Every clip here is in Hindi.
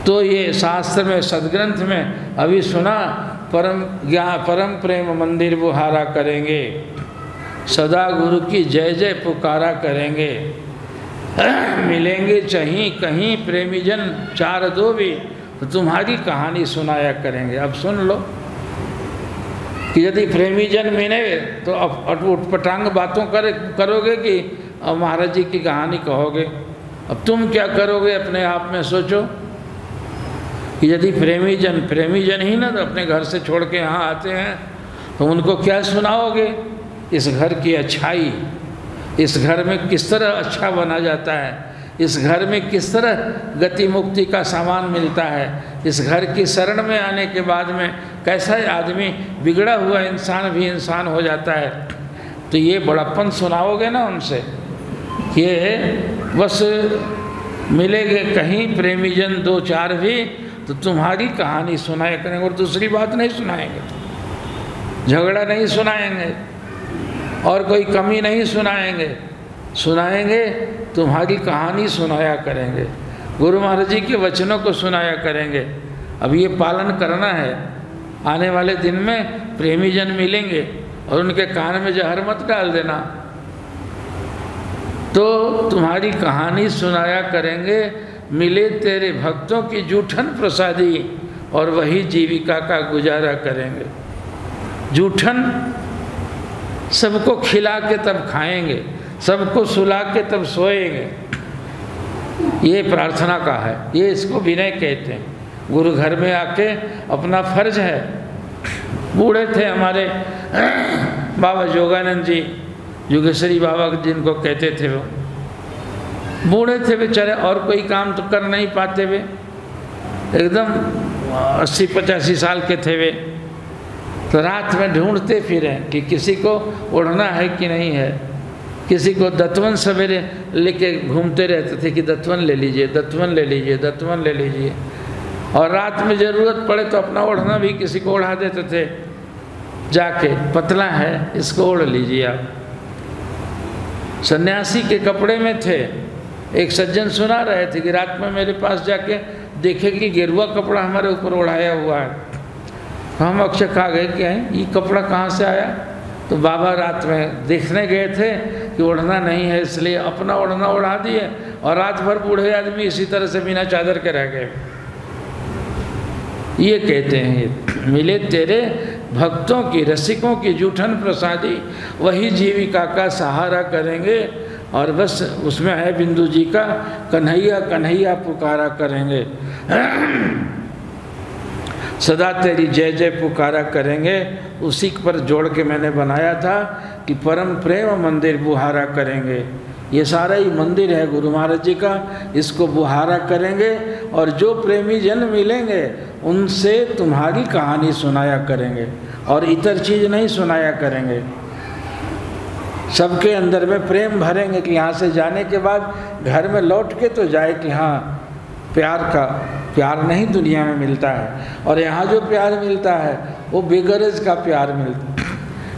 तो ये शास्त्र में सदग्रंथ में अभी सुना, परम प्रेम मंदिर बुहारा करेंगे, सदा गुरु की जय जय पुकारा करेंगे। मिलेंगे चाहीं कहीं प्रेमी जन चार दो भी, तो तुम्हारी कहानी सुनाया करेंगे। अब सुन लो कि यदि प्रेमी जन मिले तो अब उटपटांग बातों करोगे कि अब महाराज जी की कहानी कहोगे। अब तुम क्या करोगे अपने आप में सोचो कि यदि प्रेमी जन ही ना तो अपने घर से छोड़ के यहाँ आते हैं तो उनको क्या सुनाओगे? इस घर की अच्छाई, इस घर में किस तरह अच्छा बना जाता है, इस घर में किस तरह गति मुक्ति का सामान मिलता है, इस घर की शरण में आने के बाद में कैसा आदमी बिगड़ा हुआ इंसान भी इंसान हो जाता है। तो ये बड़प्पन सुनाओगे ना उनसे, ये बस मिलेंगे कहीं प्रेमी जन दो चार भी, तो तुम्हारी कहानी सुनाया करेंगे और दूसरी बात नहीं सुनाएंगे, झगड़ा नहीं सुनाएंगे और कोई कमी नहीं सुनाएंगे, तुम्हारी कहानी सुनाया करेंगे, गुरु महाराज जी के वचनों को सुनाया करेंगे। अब ये पालन करना है। आने वाले दिन में प्रेमी जन मिलेंगे और उनके कान में जहर मत डाल देना, तो तुम्हारी कहानी सुनाया करेंगे। मिले तेरे भक्तों की जूठन प्रसादी और वही जीविका का गुजारा करेंगे। जूठन सबको खिला के तब खाएंगे, सबको सुला के तब सोएंगे। ये प्रार्थना का है, ये इसको विनय कहते हैं। गुरु घर में आके अपना फर्ज है। बूढ़े थे हमारे बाबा जोगानंद जी, योगेश्वरी बाबा जिनको कहते थे, वो बूढ़े थे बेचारे और कोई काम तो कर नहीं पाते, वे एकदम 80-85 साल के थे वे। तो रात में ढूंढते फिरे कि किसी को ओढ़ना है कि नहीं है, किसी को दत्तवन सवेरे लेके घूमते रहते थे कि दत्तवन ले लीजिए, दत्तवन ले लीजिए, दत्तवन ले लीजिए। और रात में ज़रूरत पड़े तो अपना ओढ़ना भी किसी को ओढ़ा देते थे, जाके पतला है इसको ओढ़ लीजिए आप। सन्यासी के कपड़े में थे। एक सज्जन सुना रहे थे कि रात में मेरे पास जाके देखे कि गेरुआ कपड़ा हमारे ऊपर ओढ़ाया हुआ है। तो हम अक्षय खा गए कि ये कपड़ा कहाँ से आया? तो बाबा रात में देखने गए थे कि ओढ़ना नहीं है, इसलिए अपना ओढ़ना ओढ़ा दिए और रात भर बूढ़े आदमी इसी तरह से बिना चादर के रह गए। ये कहते हैं, ये मिले तेरे भक्तों की रसिकों की जूठन प्रसादी वही जीविका का सहारा करेंगे। और बस उसमें है बिंदु जी का कन्हैया कन्हैया पुकारा करेंगे, सदा तेरी जय जय पुकारा करेंगे। उसी पर जोड़ के मैंने बनाया था कि परम प्रेम मंदिर बुहारा करेंगे। ये सारा ही मंदिर है गुरु महाराज जी का, इसको बुहारा करेंगे और जो प्रेमी जन मिलेंगे उनसे तुम्हारी कहानी सुनाया करेंगे और इतर चीज़ नहीं सुनाया करेंगे। सबके अंदर में प्रेम भरेंगे कि यहाँ से जाने के बाद घर में लौट के तो जाए कि हाँ प्यार नहीं दुनिया में मिलता है, और यहाँ जो प्यार मिलता है वो बेगरज का प्यार मिलता है।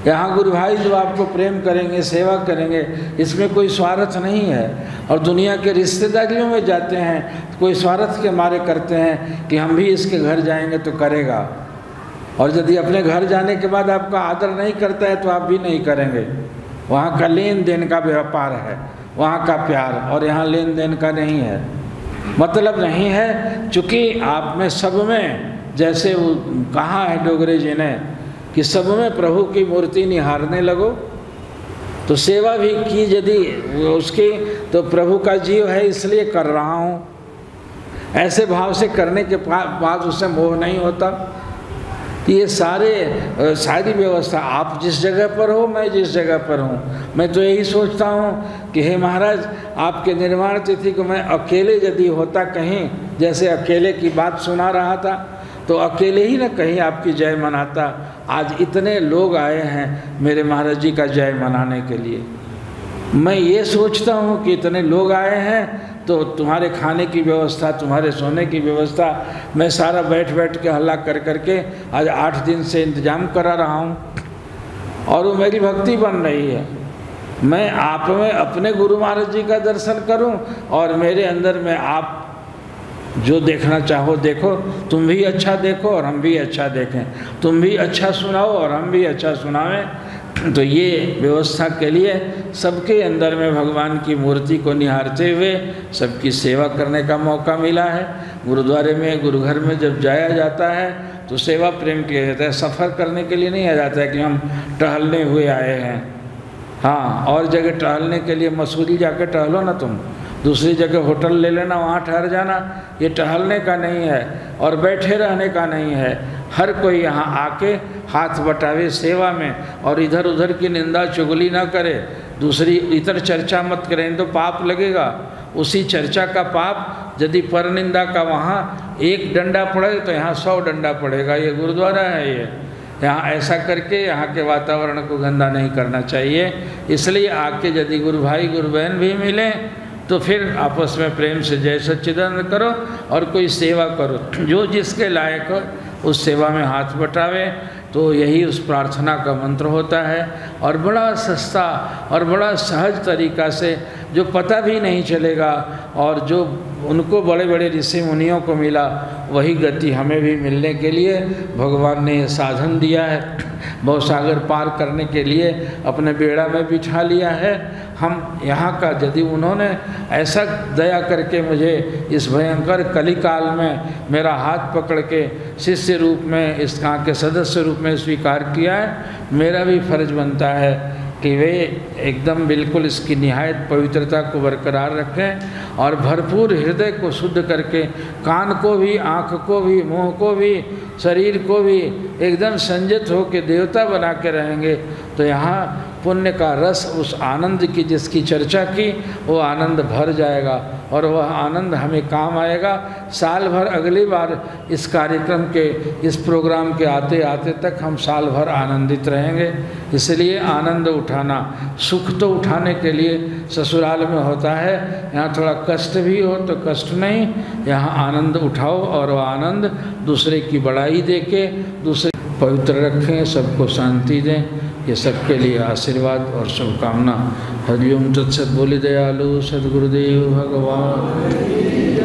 यहाँ गुरु भाई जो आपको प्रेम करेंगे, सेवा करेंगे, इसमें कोई स्वार्थ नहीं है। और दुनिया के रिश्तेदारियों में जाते हैं तो कोई स्वार्थ के मारे करते हैं कि हम भी इसके घर जाएंगे तो करेगा, और यदि अपने घर जाने के बाद आपका आदर नहीं करता है तो आप भी नहीं करेंगे। वहाँ का लेन देन का व्यापार है, वहाँ का प्यार, और यहाँ लेन देन का नहीं है, मतलब नहीं है। चूँकि आप में सब में, जैसे वो कहा है डोगरे जी ने कि सब में प्रभु की मूर्ति निहारने लगो, तो सेवा भी की यदि उसकी, तो प्रभु का जीव है इसलिए कर रहा हूँ, ऐसे भाव से करने के बाद उससे मोह नहीं होता। ये सारी व्यवस्था, आप जिस जगह पर हो, मैं जिस जगह पर हूँ, मैं तो यही सोचता हूँ कि हे महाराज आपके निर्वाण तिथि को मैं अकेले यदि होता कहीं, जैसे अकेले की बात सुना रहा था तो अकेले ही ना कहीं आपकी जय मनाता। आज इतने लोग आए हैं मेरे महाराज जी का जय मनाने के लिए। मैं ये सोचता हूँ कि इतने लोग आए हैं तो तुम्हारे खाने की व्यवस्था, तुम्हारे सोने की व्यवस्था मैं सारा बैठ के हल्ला कर करके आज 8 दिन से इंतजाम करा रहा हूँ, और वो मेरी भक्ति बन रही है। मैं आप में अपने गुरु महाराज जी का दर्शन करूं और मेरे अंदर में आप जो देखना चाहो देखो, तुम भी अच्छा देखो और हम भी अच्छा देखें, तुम भी अच्छा सुनाओ और हम भी अच्छा सुनावें। तो ये व्यवस्था के लिए सबके अंदर में भगवान की मूर्ति को निहारते हुए सबकी सेवा करने का मौका मिला है। गुरुद्वारे में, गुरुघर में जब जाया जाता है तो सेवा प्रेम किया जाता है, सफ़र करने के लिए नहीं आ जाता है कि हम टहलने हुए आए हैं। हाँ, और जगह टहलने के लिए मसूरी जाकर टहलो ना, तुम दूसरी जगह होटल ले लेना, वहाँ ठहर जाना। ये टहलने का नहीं है और बैठे रहने का नहीं है। हर कोई यहाँ आके हाथ बटावे सेवा में, और इधर उधर की निंदा चुगली ना करे, दूसरी इधर चर्चा मत करें तो पाप लगेगा। उसी चर्चा का पाप यदि पर निंदा का वहाँ एक डंडा पड़े तो यहाँ 100 डंडा पड़ेगा। ये गुरुद्वारा है, ये यहाँ ऐसा करके यहाँ के वातावरण को गंदा नहीं करना चाहिए। इसलिए आके यदि गुरु भाई गुरु बहन भी मिलें तो फिर आपस में प्रेम से जय सच्चिदानंद करो और कोई सेवा करो, जो जिसके लायक हो उस सेवा में हाथ बटावे। तो यही उस प्रार्थना का मंत्र होता है। और बड़ा सस्ता और बड़ा सहज तरीका से, जो पता भी नहीं चलेगा, और जो उनको बड़े बड़े ऋषि मुनियों को मिला वही गति हमें भी मिलने के लिए भगवान ने ये साधन दिया है। भवसागर पार करने के लिए अपने बेड़ा में बिठा लिया है। हम यहाँ का, यदि उन्होंने ऐसा दया करके मुझे इस भयंकर कलिकाल में मेरा हाथ पकड़ के शिष्य रूप में, इस गाँव के सदस्य रूप में स्वीकार किया है, मेरा भी फर्ज बनता है कि वे एकदम बिल्कुल इसकी निहायत पवित्रता को बरकरार रखें और भरपूर हृदय को शुद्ध करके कान को भी, आँख को भी, मुँह को भी, शरीर को भी एकदम संयत हो के देवता बना के रहेंगे तो यहाँ पुण्य का रस, उस आनंद की जिसकी चर्चा की, वो आनंद भर जाएगा और वह आनंद हमें काम आएगा। साल भर अगली बार इस कार्यक्रम के, इस प्रोग्राम के आते आते तक हम साल भर आनंदित रहेंगे। इसलिए आनंद उठाना, सुख तो उठाने के लिए ससुराल में होता है, यहाँ थोड़ा कष्ट भी हो तो कष्ट नहीं, यहाँ आनंद उठाओ और वह आनंद दूसरे की बड़ाई देके दूसरे पवित्र रखें, सबको शांति दें। ये सबके लिए आशीर्वाद और शुभकामना। हरिओम तत्सत। बोली दयालु सद्गुरुदेव भगवान।